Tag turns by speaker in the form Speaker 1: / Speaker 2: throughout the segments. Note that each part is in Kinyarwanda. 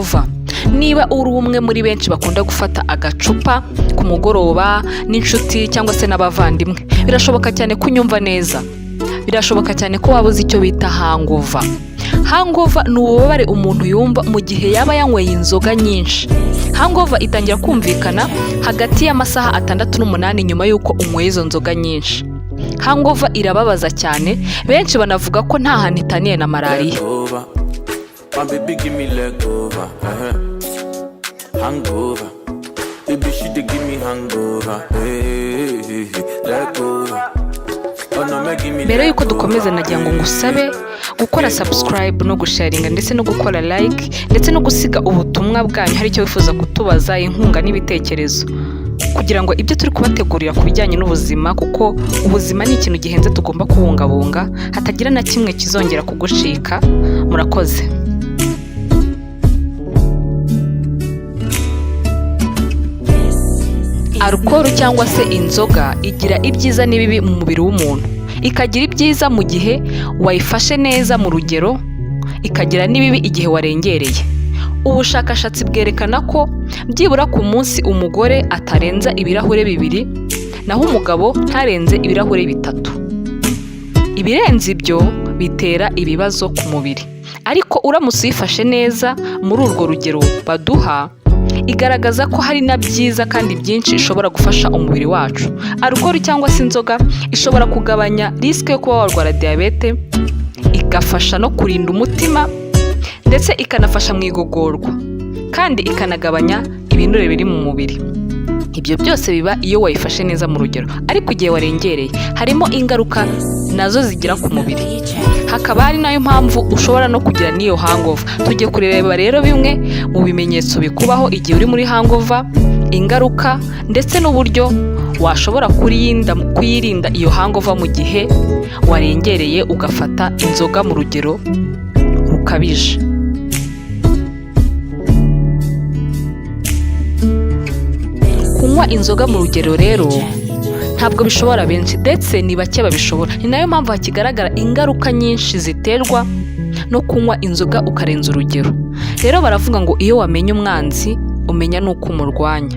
Speaker 1: hangover. Niba uri umwe muri benshi bakunda gufata agacupa ku mugoroba n'inshuti cyangwa se n'abavandimwe, birashoboka cyane kunyumva neza. Birashoboka cyane ko wabuze icyo bita hangover. Hangover ni ububabare umuntu yumva mu gihe yaba yanyweye inzoga nyinshi. Hangover itangira kumvikana hagati y'amasaha 6 n'8 nyuma y'uko unyweye izo nzoga nyinshi. Hangover irababaza cyane, benshi banavuga ko nta hantu itaniye na malaria.
Speaker 2: My baby give me leg over, hangover. Baby she dey give me hangover, leg over.
Speaker 1: Mbere yuko dukomeza nagira ngo ngusabe gukora subscribe no gusharinga ndetse no gukora like ndetse no gusiga ubutumwa bwanyu hari icyo wifuza kutubaza, inkunga n'ibitekerezo, kugira ngo ibyo turi kubategurira ku bijyanye n'ubuzima, kuko ubuzima ni ikintu gihenze tugomba kubungabunga hatagira na kimwe kizongera kugushika. Murakoze. Alcohol cyangwa se inzoga igira ibyiza n'ibibi mu mubiri w'umuntu. Ikagira ibyiza mu gihe wayifashe neza mu rugero, ikagira n'ibibi igihe warengereye. Ubushakashatsi bwerekana ko byibura ku munsi umugore atarenza ibirahure 2 naho umugabo ntarenze ibirahure 3. Ibirenze ibyo bitera ibibazo ku mubiri. Ariko uramutse uyifashe neza muri urwo rugero baduha, igaragaza ko hari na byiza kandi byinshi ishobora gufasha umubiri wacu. Alcohol cyangwa se inzoga ishobora kugabanya risk yo kuba warwara diabete, igafasha no kurinda umutima ndetse ikanafasha mu igogorwa, kandi ikanagabanya ibinure biri mu mubiri. Ibyo byose biba iyo wayifashe neza mu rugero, ariko igihe warengereye harimo ingaruka nazo zigira ku mubiri. Hakaba hari nayo mpamvu ushobora no kugira niyo hangover. Tugiye kureba rero bimwe mu bimenyetso bikubaho igihe uri muri hangover, ingaruka ndetse n'uburyo washobora kuyirinda iyo hangover mu gihe warengereye ugafata inzoga mu rugero rukabije. Kunywa inzoga mu rugero rero ntabwo bishobora benshi, ndetse ni bake babishobora. Ni nayo mpamvu hakigaragara ingaruka nyinshi ziterwa no kunywa inzoga ukarenza urugero. Rero baravuga ngo iyo wamenye umwanzi umenya n'uko umurwanya.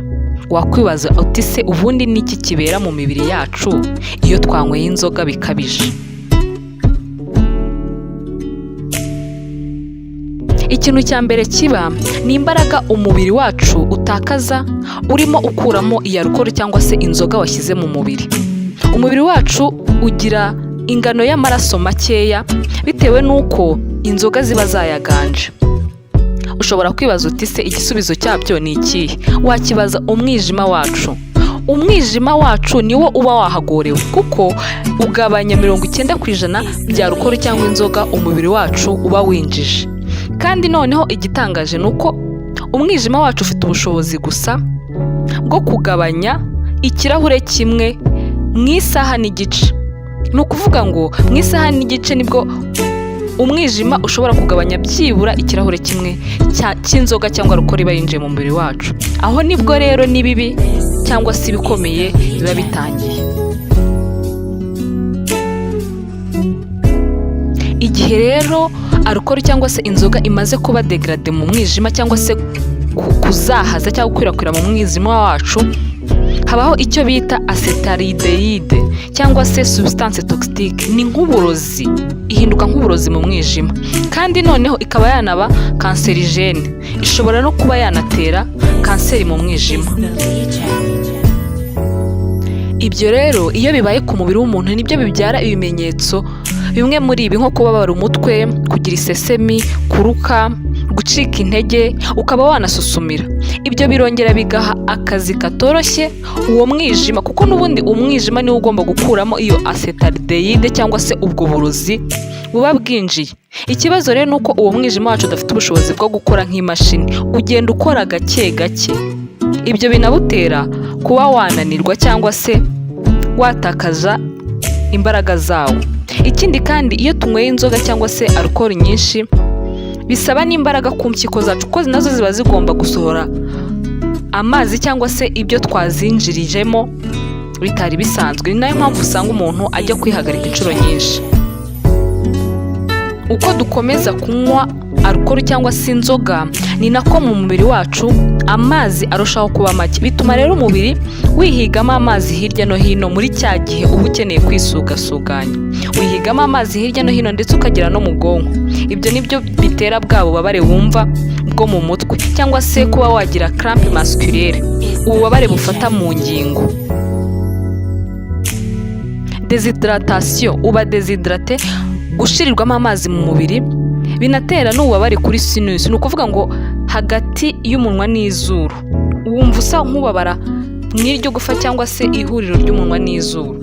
Speaker 1: Wakwibaza uti se ubundi niki kibera mu mibiri yacu iyo twanyweye inzoga bikabije? Ikintu cya mbere kiba ni imbaraga umubiri wacu utakaza urimo ukuramo iyi alcohol cyangwa se inzoga washyize mu mubiri. Umubiri wacu ugira ingano y'amaraso makeya bitewe n'uko inzoga ziba zayaganje. Ushobora kwibaza uti se igisubizo cyabyo ni ikihe? Wakibaza umwijima wacu. Umwijima wacu niwo uba wahagorewe, kuko ugabanya 90% bya alcohol cyangwa inzoga umubiri wacu uba winjije. Kandi noneho igitangaje nuko umwijima wacu ufite ubushobozi gusa bwo kugabanya ikirahure kimwe mu isaha n'igice. Ni ukuvuga ngo mu isaha n'igice nibwo umwijima ushobora kugabanya byibura ikirahure kimwe cy'inzoga cyangwa alcohol iba yinjiye mu mubiri wacu. Aho nibwo rero nibibi cyangwa se bikomeye biba bitangiye. Igihe rero alcohol cyangwa se inzoga imaze kuba degrade mu mwijima cyangwa se kuzahaza cyangwa gukwirakwira mu mwijima wacu, habaho icyo bita acetaldehyde cyangwa se substance toxique. Ni nk'uburozi, ihinduka nk'uburozi mu mwijima, kandi noneho ikaba yanaba cancerigene. Ishobora no kuba yanatera kanseri mu mwijima. Ibyo rero iyo bibaye ku mubiri w'umuntu nibyo bibyara ibimenyetso bimwe muri ibi, nko kubabara umutwe, kugira isesemi, kuruka, gucika intege, ukaba wanasusumira. Ibyo birongera bigaha akazi katoroshye uwo mwijima, kuko n'ubundi umwijima niwo ugomba gukuramo iyo acetaldehyde cyangwa se ubwo burozi buba bwinjiye. Ikibazo rero nuko uwo mwijima wacu udafite ubushobozi bwo gukora nk'imashini, ugenda ukora gake gake. Ibyo binabutera kuba wananirwa cyangwa se watakaza imbaraga zawo. Ikindi kandi iyo tunyweye inzoga cyangwa se alcohol nyinshi bisaba n'imbaraga ku mpyiko zacu, kuko nazo ziba zigomba gusohora amazi cyangwa se ibyo twazinjirijemo bitari bisanzwe. Ni nayo mpamvu usanga umuntu ajya kwihagarika inshuro nyinshi. Uko dukomeza kunywa alcohol cyangwa se inzoga, ni nako mu mubiri wacu amazi arushaho kuba make. Bituma rero umubiri wihigamo amazi hirya no hino muri cya gihe uba ukeneye kwisugasuganya. Wihigamo amazi hirya no hino ndetse ukagera no mu bwonko. Ibyo nibyo bitera bwa bubabare wumva bwo mu mutwe cyangwa se kuba wagira cramp musculaire, ububabare bufata mu ngingo. Déshydratation, uba déshydraté, gushirirwamo amazi mu mubiri, binatera n'ububabare kuri sinus. Ni ukuvuga ngo hagati y'umunwa n'izuru wumva usa nk'ubabara mw'iryo gufa cyangwa se ihuriro ry'umunwa n'izuru.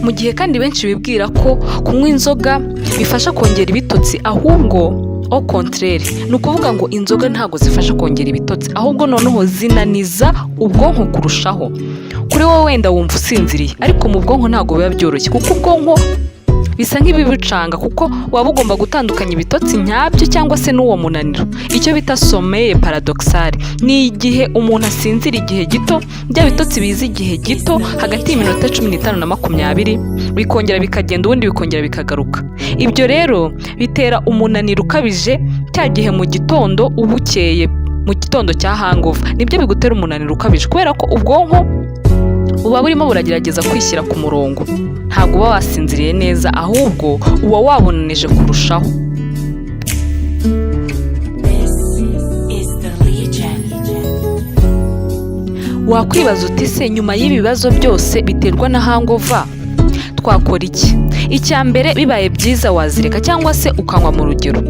Speaker 1: Mu gihe kandi benshi bibwira ko kunywa inzoga bifasha kongera ibitotsi, ahubwo au contraire, ni ukuvuga ngo inzoga ntabwo zifasha kongera ibitotsi, ahubwo noneho zinaniza ubwonko kurushaho. Kuri wowe wenda wumva usinziriye, ariko mu bwonko ntabwo biba byoroshye, kuko ubwonko bisa nk'ibibucanga, kuko waba ugomba gutandukanya ibitotsi nyabyo cyangwa se n'uwo munaniro. Icyo bita sommeil paradoxal ni igihe umuntu asinzira igihe gito, bya bitotsi biza igihe gito hagati y'iminota 15 na 20, bikongera bikagenda, ubundi bikongera bikagaruka. Ibyo rero bitera umunaniro ukabije cya gihe mu gitondo ubukeye, mu gitondo cya hangover, nibyo bigutera umunaniro ukabije, kubera ko ubwonko uba burimo buragerageza kwishyira ku murongo. Ntabwo uba wasinziriye neza, ahubwo uba wabonanije kurushaho. Wakwibaza uti se nyuma y'ibibazo byose biterwa na hangover twakora iki? Icya mbere, bibaye byiza wazireka cyangwa se ukanywa mu rugero.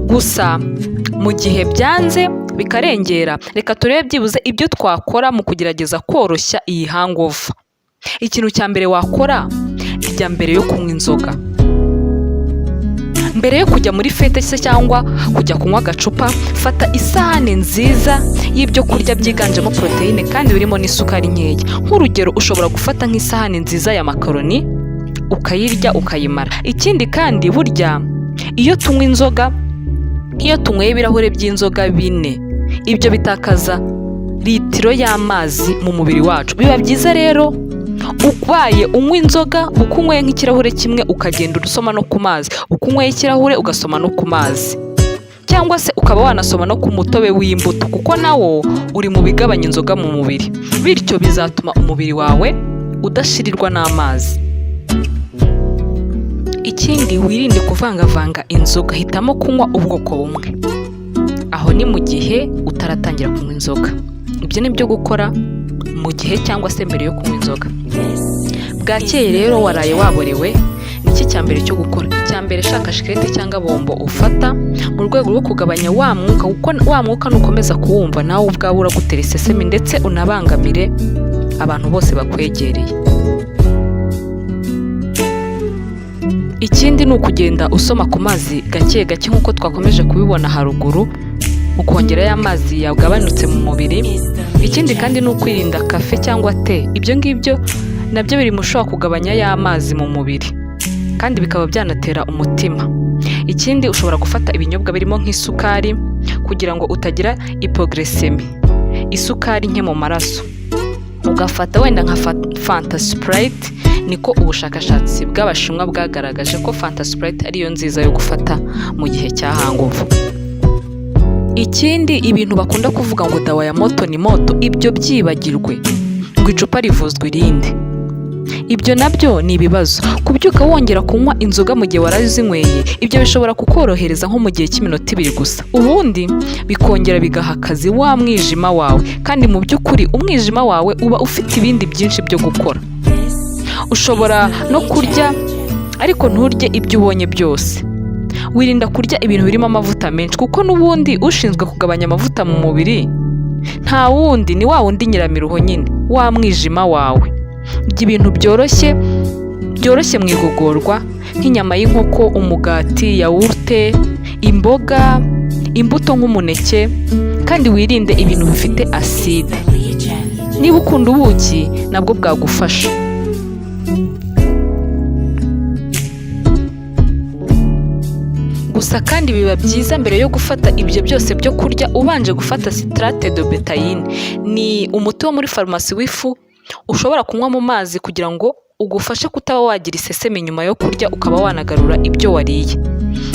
Speaker 1: Gusa mu gihe byanze bikarengera, reka turebe byibuze ibyo twakora mu kugerageza koroshya iyi hangover. Ikintu cya mbere wakora, ijya mbere yo kunywa inzoga. Mbere yo kujya muri fete se cyangwa kujya kunywa agacupa, fata isahane nziza y'ibyo kurya byiganjemo proteine kandi birimo n'isukari nkeya. Nk'urugero, ushobora gufata nk'isahane nziza ya makaroni ukayirya ukayimara. Ikindi kandi, burya iyo tunywa inzoga, iyo tunyweye ibirahure by'inzoga 4, ibyo bitakaza litiro y'amazi mu mubiri wacu. Biba byiza rero ubaye unywa inzoga, ukunyweye nk'ikirahure kimwe ukagenda urusoma no ku mazi, ukunyweye ikirahure ugasoma no ku mazi, cyangwa se ukaba wanasoma no ku mutobe w'imbuto, kuko nawo uri mu bigabanya inzoga mu mubiri. Bityo bizatuma umubiri wawe udashirirwa n'amazi. Ikindi, wirinde kuvangavanga inzoga, hitamo kunywa ubwoko bumwe. Aho ni mu gihe utaratangira kunywa inzoga. Ibyo ni byo gukora mu gihe cyangwa se mbere yo kunywa inzoga. Bwakeye rero waraye waborewe, niki cya mbere cyo gukora? Icya mbere, shaka shikarete cyangwa bombo ufata mu rwego rwo kugabanya wa mwuka, kuko wa mwuka nukomeza kuwumva nawe ubwawe uragutera isesemi ndetse unabangamire abantu bose bakwegereye. Ikindi ni ukugenda usoma ku mazi gake gake nk'uko twakomeje kubibona haruguru, ukongera ya mazi yagabanutse mu mubiri. Ikindi kandi ni ukwirinda kafe cyangwa te. Ibyo ngibyo nabyo biri mushobora kugabanya ya mazi mu mubiri kandi bikaba byanatera umutima. Ikindi, ushobora gufata ibinyobwa birimo nk'isukari kugira ngo utagira hypoglycemie, isukari nke mu maraso. Ugafata wenda nka Fanta Sprite, niko ubushakashatsi bw'Abashinwa bwagaragaje ko Fanta Sprite ariyo nziza yo gufata mu gihe cya hangover. Ikindi, ibintu bakunda kuvuga ngo dawa ya moto ni moto, ibyo byibagirwe, ngo icupa rivuzwa irindi. Ibyo nabyo ni ibibazo. Kubyuka wongera kunywa inzoga mu gihe warazinyweye, ibyo bishobora kukorohereza nko mu gihe cy'iminota 2 gusa, ubundi bikongera bigaha akazi wa mwijima wawe. Kandi mu by'ukuri umwijima wawe uba ufite ibindi byinshi byo gukora. Ushobora no kurya, ariko nturye ibyo ubonye byose. Wirinda kurya ibintu birimo amavuta menshi, kuko n'ubundi ushinzwe kugabanya amavuta mu mubiri nta wundi, ni wa wundi nyiramiruho nyine, wa mwijima wawe. Ibintu byoroshye mu igogorwa nk'inyama y'inkoko, umugati, yawurute, imboga, imbuto nk'umuneke, kandi wirinde ibintu bifite acide. Niba ukunda ubuki nabwo bwagufasha. Gusa kandi biba byiza mbere yo gufata ibyo byose byo kurya ubanje gufata citrate de betayine. Ni umuti wo muri farumasi w'ifu ushobora kunywa mu mazi kugira ngo ugufashe kutaba wagira iseseme nyuma yo kurya ukaba wanagarura ibyo wariye.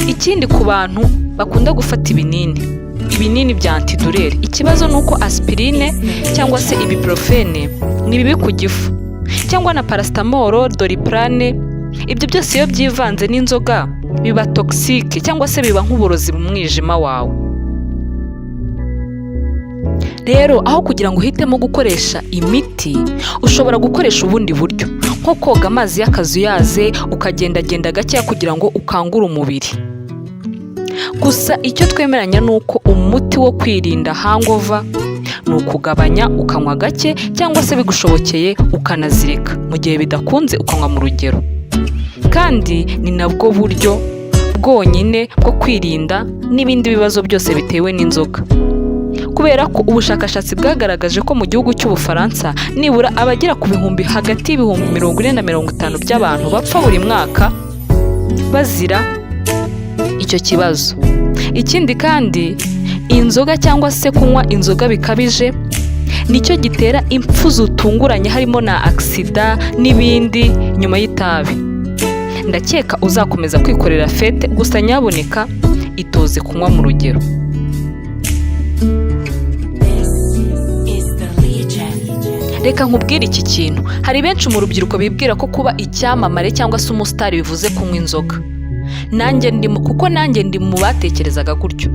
Speaker 1: Ikindi ku bantu bakunda gufata ibinini bya antidurere, ikibazo ni uko aspirine cyangwa se ibuprofene ni bibi ku gifu, cyangwa na paracetamol, doliprane. Ibyo byose iyo byivanze n'inzoga biba toxique cyangwa se biba nk'uburozi mu mwijima wawe. Rero aho kugira ngo uhitemo gukoresha imiti, ushobora gukoresha ubundi buryo, nko koga amazi y'akazuyaze ukagendagenda gakeya kugira ngo ukangure umubiri. Gusa icyo twemeranya ni uko umuti wo kwirinda hangover ni ukugabanya ukanywa gake, cyangwa se bigushobokeye ukanazireka, mu gihe bidakunze ukanywa mu rugero. Kandi ni nabwo buryo bwonyine bwo kwirinda n'ibindi bibazo byose bitewe n'inzoga, kubera ko ubushakashatsi bwagaragaje ko mu gihugu cy'Ubufaransa nibura abagera ku bihumbi hagati y'ibihumbi 40 na 50 by'abantu bapfa buri mwaka bazira icyo kibazo. Ikindi kandi inzoga cyangwa se kunywa inzoga bikabije nicyo gitera impfu zitunguranye, harimo na aksida n'ibindi nyuma y'itabi. Ndakeka uzakomeza kwikorera fete, gusa nyaboneka itoze kunywa mu rugero. Reka nkubwire iki kintu, hari benshi mu rubyiruko bibwira ko kuba icyamamare cyangwa se umusitari bivuze kunywa inzoga. Nanjye ndi mu batekerezaga gutyo.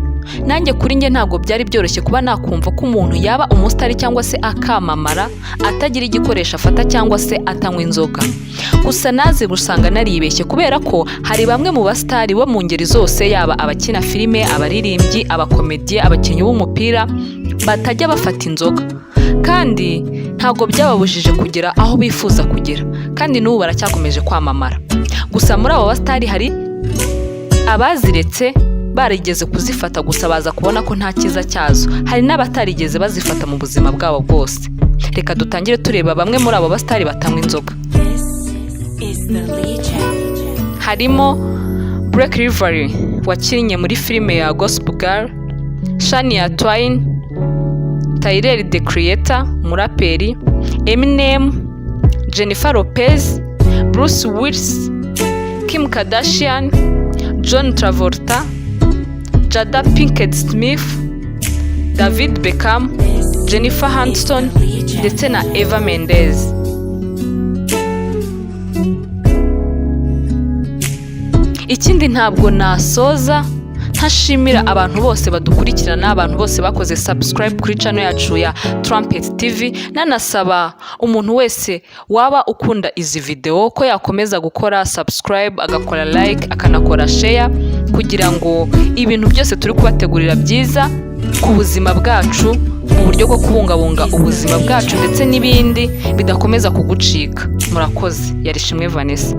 Speaker 1: Nanjye kuri njye ntabwo byari byoroshye kuba nakumva ko umuntu yaba umusitari cyangwa se akamamara atagira igikoresho afata cyangwa se atanywa inzoga. Gusa naze gusanga naribeshye, kubera ko hari bamwe mu basitari bo mu ngeri zose, yaba abakina filime, abaririmbyi, abakomediye, abakinnyi b'umupira, batajya bafata inzoga, kandi ntabwo byababujije kugera aho bifuza kugera, kandi n'ubu baracyakomeje kwamamara. Gusa muri abo basitari hari abaziretse barigeze kuzifata, gusa baza kubona ko nta cyiza cyazo. Hari n'abatarigeze bazifata mu buzima bwabo bwose. Reka dutangire tureba bamwe muri abo basitari batanywa inzoga. Harimo Blake Lively wakinnye muri filime ya Gospel Girl, Shania Twain, Tyler the Creator umuraperi, Eminem, Jennifer Lopez, Bruce Willis, Kim Kardashian, John Travolta, Jada Pinkett Smith, David Beckham, Jennifer Aniston ndetse na Eva Mendes. Ikindi ntabwo nasoza ntashimira abantu bose badukurikirana, abantu bose bakoze subscribe kuri channel yacu ya Trumpet TV. Nanasaba umuntu wese waba ukunda izi video ko yakomeza gukora subscribe, agakora like, akanakora share, kugira ngo ibintu byose turi kubategurira byiza ku buzima bwacu, mu buryo bwo kubungabunga ubuzima bwacu ndetse n'ibindi bidakomeza kugucika. Murakoze. Yarishimwe Vanessa.